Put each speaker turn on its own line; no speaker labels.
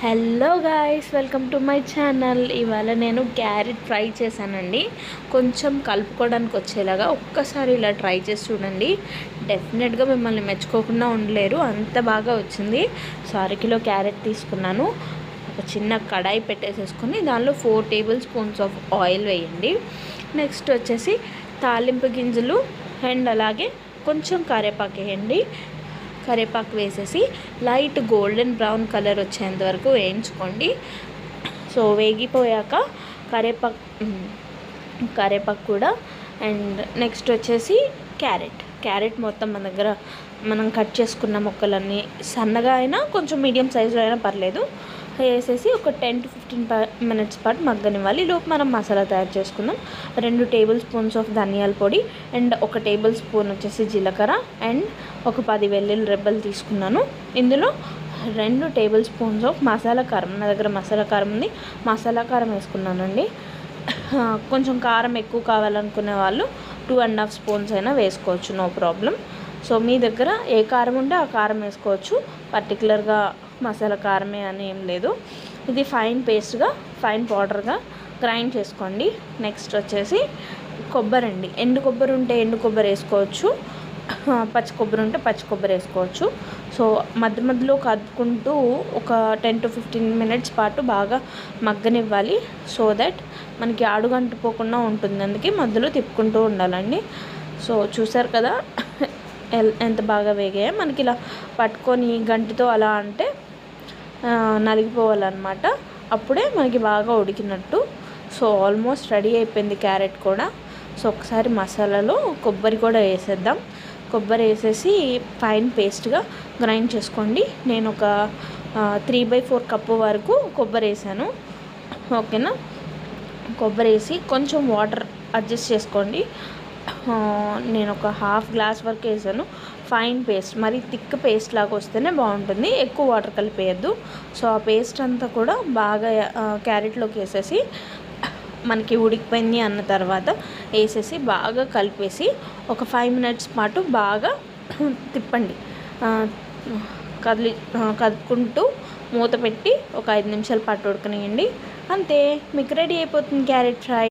Hello guys, welcome to my channel. ఇవాళ నేను carrot fry చేశానండి. కొంచెం కలుపుకోవడానికి వచ్చేలాగా ఒక్కసారి ఇలా ట్రై చేసి చూడండి. డెఫినెట్గా మిమ్మల్ని మెచ్చుకోకుండా ఉండలేరు, అంత బాగా వచ్చింది. సో అరకిలో క్యారెట్ తీసుకున్నాను. ఒక చిన్న కడాయి పెట్టేసేసుకొని దానిలో 4 టేబుల్ స్పూన్స్ ఆఫ్ ఆయిల్ వేయండి. నెక్స్ట్ వచ్చేసి తాలింపు గింజలు అండ్ అలాగే కొంచెం కరివేపాకు వేయండి. కరివేపాకు వేసేసి లైట్ గోల్డెన్ బ్రౌన్ కలర్ వచ్చేంత వరకు వేయించుకోండి. సో వేగిపోయాక కరివేపాకు కూడా అండ్ నెక్స్ట్ వచ్చేసి క్యారెట్ మొత్తం మన దగ్గర మనం కట్ చేసుకున్న ముక్కలన్నీ సన్నగా అయినా కొంచెం మీడియం సైజులో అయినా పర్లేదు వేసేసి ఒక 10 to 15 minutes పాటు మగ్గనివ్వాలి. లోపు మనం మసాలా తయారు చేసుకుందాం. 2 టేబుల్ స్పూన్స్ ఆఫ్ ధనియాల పొడి అండ్ 1 టేబుల్ స్పూన్ వచ్చేసి జీలకర్ర అండ్ ఒక 10 వెల్లుల్లి రెబ్బలు తీసుకున్నాను. ఇందులో 2 టేబుల్ స్పూన్స్ ఆఫ్ మసాలా కారం, నా దగ్గర మసాలా కారం ఉంది, మసాలా కారం వేసుకున్నానండి. కొంచెం కారం ఎక్కువ కావాలనుకునే వాళ్ళు 2.5 స్పూన్స్ అయినా వేసుకోవచ్చు, నో ప్రాబ్లం. సో మీ దగ్గర ఏ కారం ఉంటే ఆ కారం వేసుకోవచ్చు, పర్టికులర్గా మసాలా కారమే అని ఏం లేదు. ఇది ఫైన్ పౌడర్గా గ్రైండ్ చేసుకోండి. నెక్స్ట్ వచ్చేసి కొబ్బరి అండి. ఎండు కొబ్బరి ఉంటే ఎండు కొబ్బరి వేసుకోవచ్చు, పచ్చి కొబ్బరి ఉంటే పచ్చి కొబ్బరి వేసుకోవచ్చు. సో మధ్య మధ్యలో కదుపుకుంటూ ఒక 10 to 15 minutes పాటు బాగా మగ్గనివ్వాలి. సో దట్ మనకి అడుగంటిపోకుండా ఉంటుంది, అందుకే మధ్యలో తిప్పుకుంటూ ఉండాలండి. సో చూసారు కదా ఎంత బాగా వేగాయో. మనకి ఇలా పట్టుకొని గంటితో అలా అంటే నలిగిపోవాలన్నమాట, అప్పుడే మనకి బాగా ఉడికినట్టు. సో ఆల్మోస్ట్ రెడీ అయిపోయింది క్యారెట్ కూడా. సో ఒకసారి మసాలాలో కొబ్బరి కూడా వేసేద్దాం. కొబ్బరి వేసేసి ఫైన్ పేస్ట్గా గ్రైండ్ చేసుకోండి. నేను ఒక 3/4 కప్పు వరకు కొబ్బరి వేసాను, ఓకేనా. కొబ్బరి వేసి కొంచెం వాటర్ అడ్జస్ట్ చేసుకోండి. నేను ఒక హాఫ్ గ్లాస్ వరకు వేసాను. ఫైన్ పేస్ట్, మరి థిక్ పేస్ట్ లాగా వస్తేనే బాగుంటుంది, ఎక్కువ వాటర్ కలిపేయద్దు. సో ఆ పేస్ట్ అంతా కూడా బాగా క్యారెట్లోకి వేసేసి మనకి ఉడికిపోయింది అన్న తర్వాత వేసేసి బాగా కలిపేసి ఒక 5 minutes పాటు బాగా తిప్పండి. కదుపుకుంటూ మూత పెట్టి ఒక 5 నిమిషాల పాటు ఉడకనియండి. అంతే, మీకు రెడీ అయిపోతుంది క్యారెట్ ఫ్రై.